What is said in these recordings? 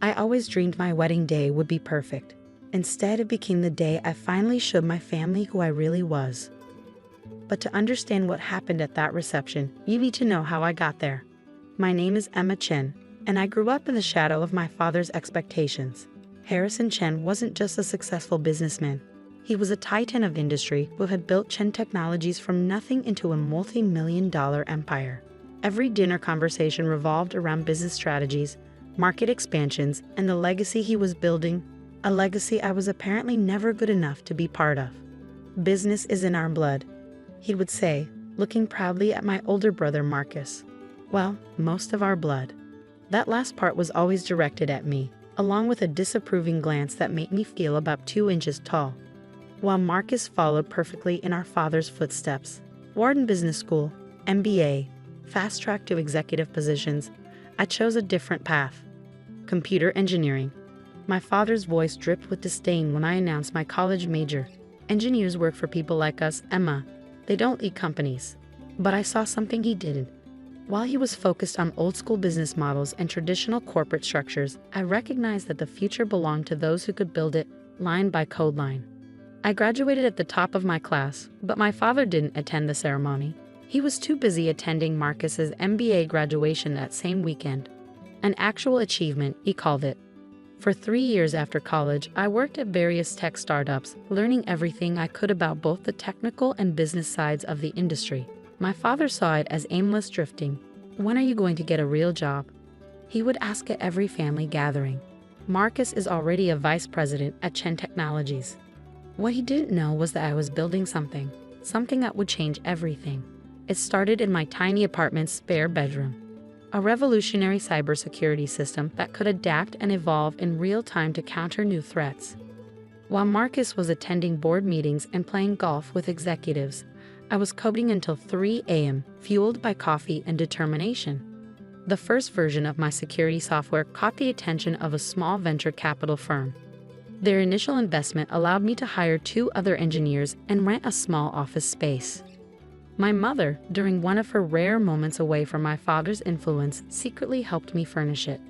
I always dreamed my wedding day would be perfect. Instead, it became the day I finally showed my family who I really was. But to understand what happened at that reception, you need to know how I got there. My name is Emma Chen, and I grew up in the shadow of my father's expectations. Harrison Chen wasn't just a successful businessman. He was a titan of industry who had built Chen Technologies from nothing into a multi-million-dollar empire. Every dinner conversation revolved around business strategies, market expansions, and the legacy he was building, a legacy I was apparently never good enough to be part of. "Business is in our blood," he would say, looking proudly at my older brother Marcus. Well, most of our blood. That last part was always directed at me, along with a disapproving glance that made me feel about 2 inches tall. While Marcus followed perfectly in our father's footsteps, Wharton Business School, MBA, fast track to executive positions, I chose a different path. Computer engineering. My father's voice dripped with disdain when I announced my college major. "Engineers work for people like us, Emma. They don't lead companies." But I saw something he didn't. While he was focused on old-school business models and traditional corporate structures, I recognized that the future belonged to those who could build it, line by code line. I graduated at the top of my class, but my father didn't attend the ceremony. He was too busy attending Marcus's MBA graduation that same weekend. An actual achievement, he called it. For 3 years after college, I worked at various tech startups, learning everything I could about both the technical and business sides of the industry. My father saw it as aimless drifting. "When are you going to get a real job?" he would ask at every family gathering. "Marcus is already a vice president at Chen Technologies." What he didn't know was that I was building something that would change everything. It started in my tiny apartment's spare bedroom. A revolutionary cybersecurity system that could adapt and evolve in real time to counter new threats. While Marcus was attending board meetings and playing golf with executives, I was coding until 3 a.m., fueled by coffee and determination. The first version of my security software caught the attention of a small venture capital firm. Their initial investment allowed me to hire 2 other engineers and rent a small office space. My mother, during one of her rare moments away from my father's influence, secretly helped me furnish it.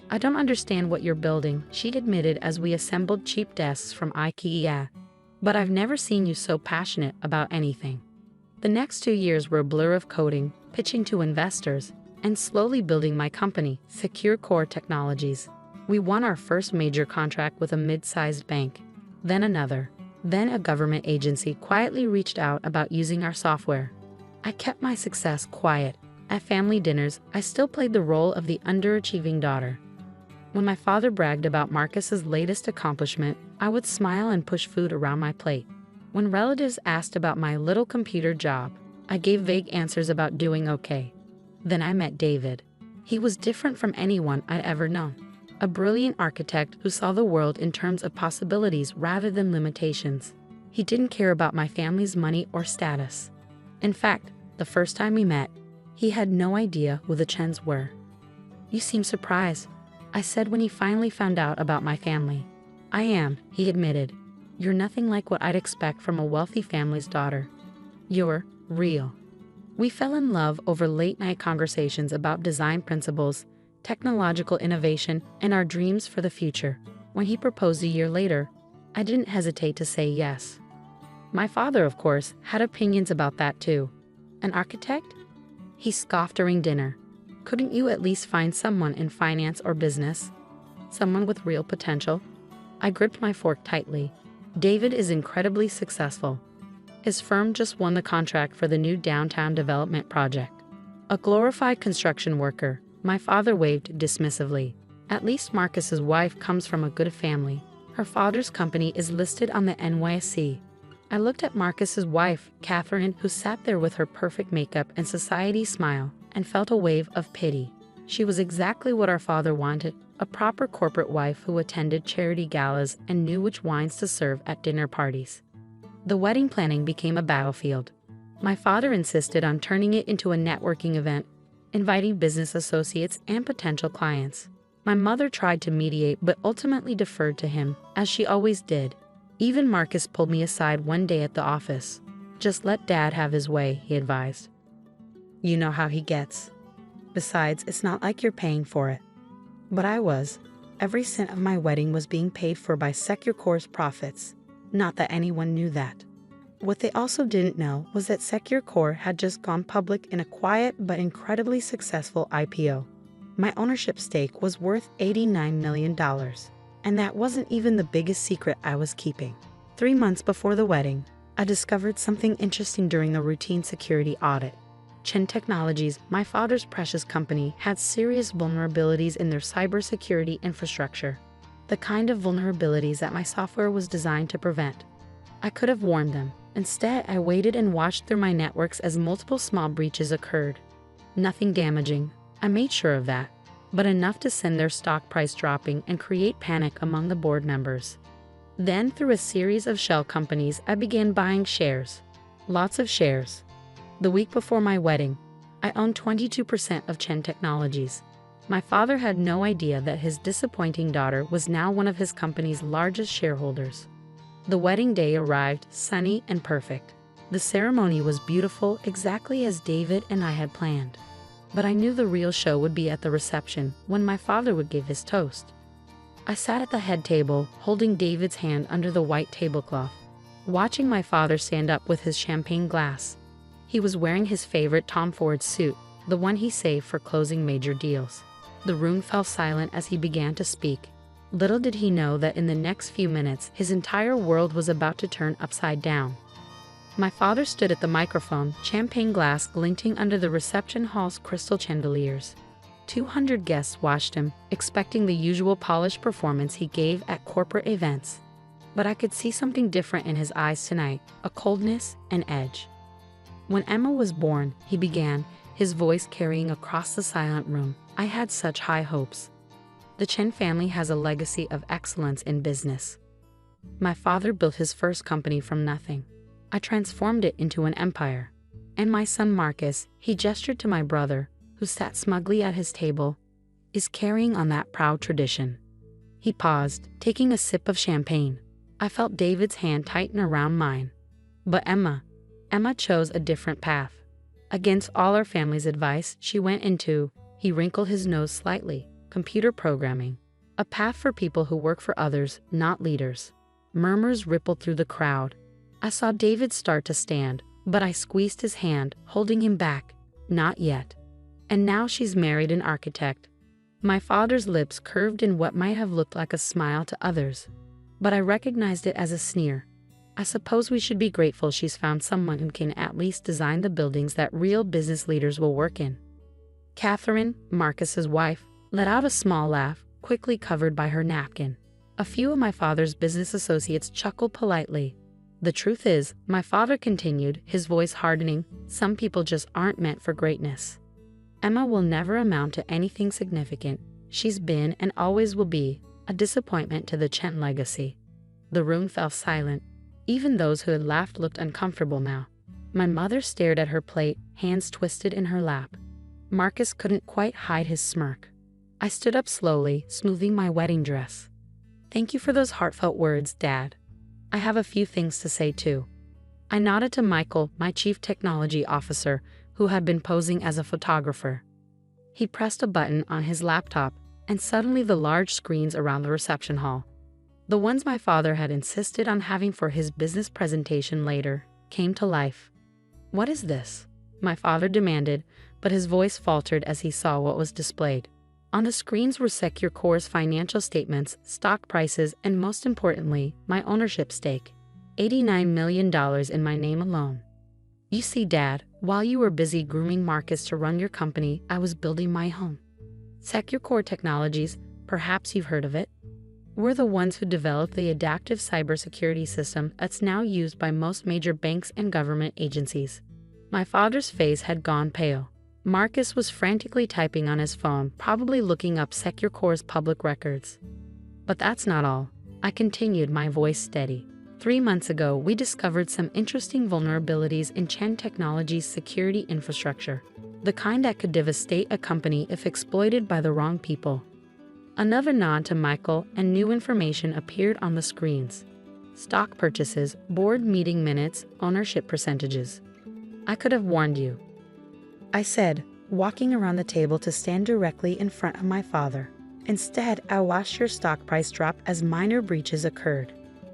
"I don't understand what you're building," she admitted as we assembled cheap desks from IKEA. "But I've never seen you so passionate about anything." The next 2 years were a blur of coding, pitching to investors, and slowly building my company, Secure Core Technologies. We won our first major contract with a mid-sized bank, then another. Then a government agency quietly reached out about using our software. I kept my success quiet. At family dinners, I still played the role of the underachieving daughter. When my father bragged about Marcus's latest accomplishment, I would smile and push food around my plate. When relatives asked about my little computer job, I gave vague answers about doing okay. Then I met David. He was different from anyone I'd ever known. A brilliant architect who saw the world in terms of possibilities rather than limitations. He didn't care about my family's money or status. In fact, the first time we met, he had no idea who the Chens were. "You seem surprised," I said when he finally found out about my family. "I am," he admitted. "You're nothing like what I'd expect from a wealthy family's daughter. You're real." We fell in love over late-night conversations about design principles, technological innovation, and our dreams for the future. When he proposed a year later, I didn't hesitate to say yes. My father, of course, had opinions about that too. "An architect?" he scoffed during dinner. "Couldn't you at least find someone in finance or business? Someone with real potential?" I gripped my fork tightly. David is incredibly successful. His firm just won the contract for the new downtown development project. "A glorified construction worker," my father waved dismissively. "At least Marcus's wife comes from a good family. Her father's company is listed on the NYSE." I looked at Marcus's wife, Catherine, who sat there with her perfect makeup and society smile, and felt a wave of pity. She was exactly what our father wanted, a proper corporate wife who attended charity galas and knew which wines to serve at dinner parties. The wedding planning became a battlefield. My father insisted on turning it into a networking event, inviting business associates and potential clients. My mother tried to mediate but ultimately deferred to him, as she always did. Even Marcus pulled me aside one day at the office. "Just let Dad have his way," he advised. "You know how he gets. Besides, it's not like you're paying for it." But I was. Every cent of my wedding was being paid for by Secure's profits. Not that anyone knew that. What they also didn't know was that Secure had just gone public in a quiet but incredibly successful IPO. My ownership stake was worth $89 million, and that wasn't even the biggest secret I was keeping. 3 months before the wedding, I discovered something interesting during the routine security audit. Chens Technologies, my father's precious company, had serious vulnerabilities in their cybersecurity infrastructure, the kind of vulnerabilities that my software was designed to prevent. I could have warned them. Instead, I waited and watched through my networks as multiple small breaches occurred. Nothing damaging, I made sure of that, but enough to send their stock price dropping and create panic among the board members. Then, through a series of shell companies, I began buying shares. Lots of shares. The week before my wedding, I owned 22% of Chens Technologies. My father had no idea that his disappointing daughter was now one of his company's largest shareholders. The wedding day arrived sunny and perfect. The ceremony was beautiful, exactly as David and I had planned. But I knew the real show would be at the reception, when my father would give his toast. I sat at the head table, holding David's hand under the white tablecloth, watching my father stand up with his champagne glass. He was wearing his favorite Tom Ford suit, the one he saved for closing major deals. The room fell silent as he began to speak. Little did he know that in the next few minutes, his entire world was about to turn upside down. My father stood at the microphone, champagne glass glinting under the reception hall's crystal chandeliers. 200 guests watched him, expecting the usual polished performance he gave at corporate events. But I could see something different in his eyes tonight, a coldness, an edge. When Emma was born, he began, his voice carrying across the silent room. I had such high hopes. The Chens family has a legacy of excellence in business. My father built his first company from nothing. I transformed it into an empire. And my son Marcus, he gestured to my brother, who sat smugly at his table, is carrying on that proud tradition. He paused, taking a sip of champagne. I felt David's hand tighten around mine. But Emma chose a different path. Against all our family's advice, she went into, he wrinkled his nose slightly, computer programming. A path for people who work for others, not leaders. Murmurs rippled through the crowd. I saw David start to stand, but I squeezed his hand, holding him back. Not yet. And now she's married an architect. My father's lips curved in what might have looked like a smile to others, but I recognized it as a sneer. I suppose we should be grateful she's found someone who can at least design the buildings that real business leaders will work in. Catherine, Marcus's wife, let out a small laugh, quickly covered by her napkin. A few of my father's business associates chuckled politely. The truth is, my father continued, his voice hardening, some people just aren't meant for greatness. Emma will never amount to anything significant. She's been, and always will be, a disappointment to the Chens legacy. The room fell silent. Even those who had laughed looked uncomfortable now. My mother stared at her plate, hands twisted in her lap. Marcus couldn't quite hide his smirk. I stood up slowly, smoothing my wedding dress. Thank you for those heartfelt words, Dad. I have a few things to say too. I nodded to Michael, my chief technology officer, who had been posing as a photographer. He pressed a button on his laptop, and suddenly the large screens around the reception hall, the ones my father had insisted on having for his business presentation later, came to life. What is this? My father demanded, but his voice faltered as he saw what was displayed. On the screens were Secure's financial statements, stock prices, and most importantly, my ownership stake. $89 million in my name alone. You see, Dad, while you were busy grooming Marcus to run your company, I was building my home. Secure Technologies, perhaps you've heard of it. We're the ones who developed the adaptive cybersecurity system that's now used by most major banks and government agencies. My father's face had gone pale. Marcus was frantically typing on his phone, probably looking up Secure's public records. But that's not all. I continued, my voice steady. 3 months ago, we discovered some interesting vulnerabilities in Chens Technologies' security infrastructure, the kind that could devastate a company if exploited by the wrong people. Another nod to Michael, and new information appeared on the screens. Stock purchases, board meeting minutes, ownership percentages. I could have warned you, I said, walking around the table to stand directly in front of my father. Instead, I watched your stock price drop as minor breaches occurred.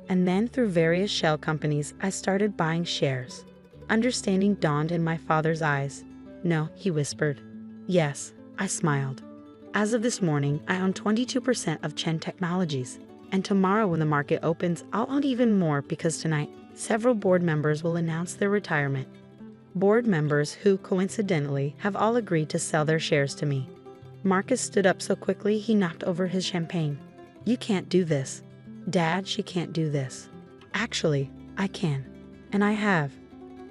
And then through various shell companies, I started buying shares. Understanding dawned in my father's eyes. No, he whispered. Yes, I smiled. As of this morning, I own 22% of Chen Technologies. And tomorrow when the market opens, I'll own even more because tonight, several board members will announce their retirement. Board members who, coincidentally, have all agreed to sell their shares to me. Marcus stood up so quickly he knocked over his champagne. You can't do this. Dad, she can't do this. Actually, I can. And I have.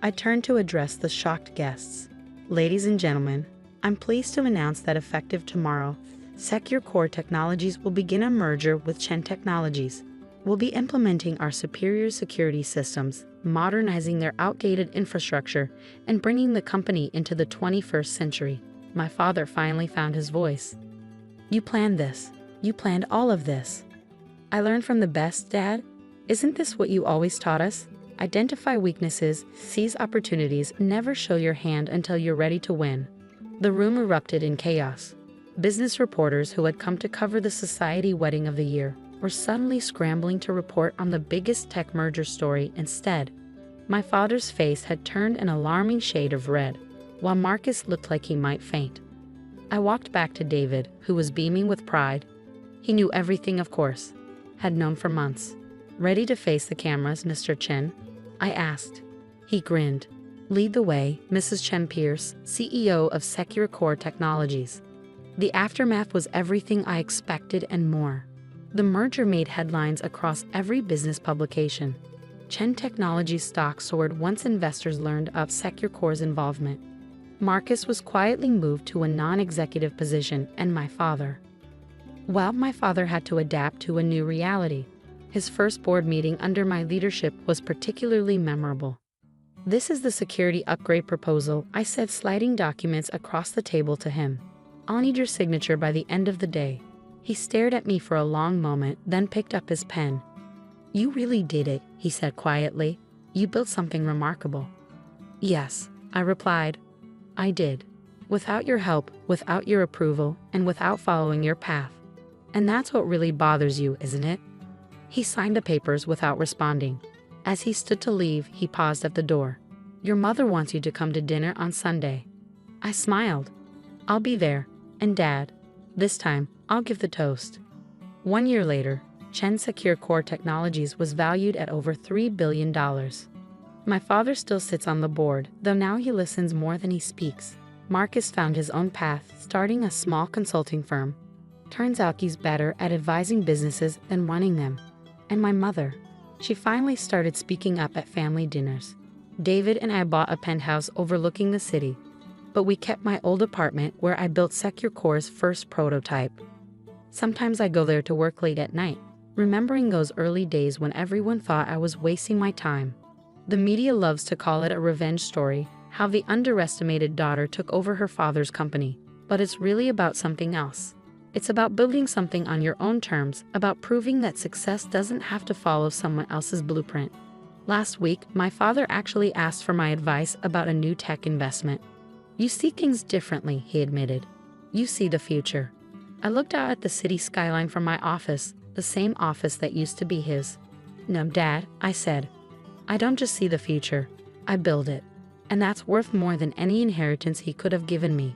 I turned to address the shocked guests. Ladies and gentlemen, I'm pleased to announce that effective tomorrow, Secure Core Technologies will begin a merger with Chen Technologies. We'll be implementing our superior security systems, modernizing their outdated infrastructure, and bringing the company into the 21st century. My father finally found his voice. You planned this. You planned all of this. I learned from the best, Dad. Isn't this what you always taught us? Identify weaknesses, seize opportunities, never show your hand until you're ready to win. The room erupted in chaos. Business reporters who had come to cover the society wedding of the year were suddenly scrambling to report on the biggest tech merger story instead. My father's face had turned an alarming shade of red, while Marcus looked like he might faint. I walked back to David, who was beaming with pride. He knew everything, of course. Had known for months. Ready to face the cameras, Mr. Chen? I asked. He grinned. Lead the way, Mrs. Chen Pierce, CEO of Secure Core Technologies. The aftermath was everything I expected and more. The merger made headlines across every business publication. Chen Technologies stock soared once investors learned of Secure Core's involvement. Marcus was quietly moved to a non-executive position, and my father had to adapt to a new reality. His first board meeting under my leadership was particularly memorable. This is the security upgrade proposal, I said, sliding documents across the table to him. I'll need your signature by the end of the day. He stared at me for a long moment, then picked up his pen. You really did it, he said quietly. You built something remarkable. Yes, I replied. I did. Without your help, without your approval, and without following your path. And that's what really bothers you, isn't it? He signed the papers without responding. As he stood to leave, he paused at the door. Your mother wants you to come to dinner on Sunday. I smiled. I'll be there. And Dad, this time, I'll give the toast. 1 year later, Chen Secure Core Technologies was valued at over $3 billion. My father still sits on the board, though now he listens more than he speaks. Marcus found his own path, starting a small consulting firm. Turns out he's better at advising businesses than running them. And my mother, she finally started speaking up at family dinners. David and I bought a penthouse overlooking the city. But we kept my old apartment where I built Secure Core's first prototype. Sometimes I go there to work late at night, remembering those early days when everyone thought I was wasting my time. The media loves to call it a revenge story, how the underestimated daughter took over her father's company. But it's really about something else. It's about building something on your own terms, about proving that success doesn't have to follow someone else's blueprint. Last week, my father actually asked for my advice about a new tech investment. You see things differently, he admitted. You see the future. I looked out at the city skyline from my office, the same office that used to be his. No, Dad, I said. I don't just see the future. I build it. And that's worth more than any inheritance he could have given me.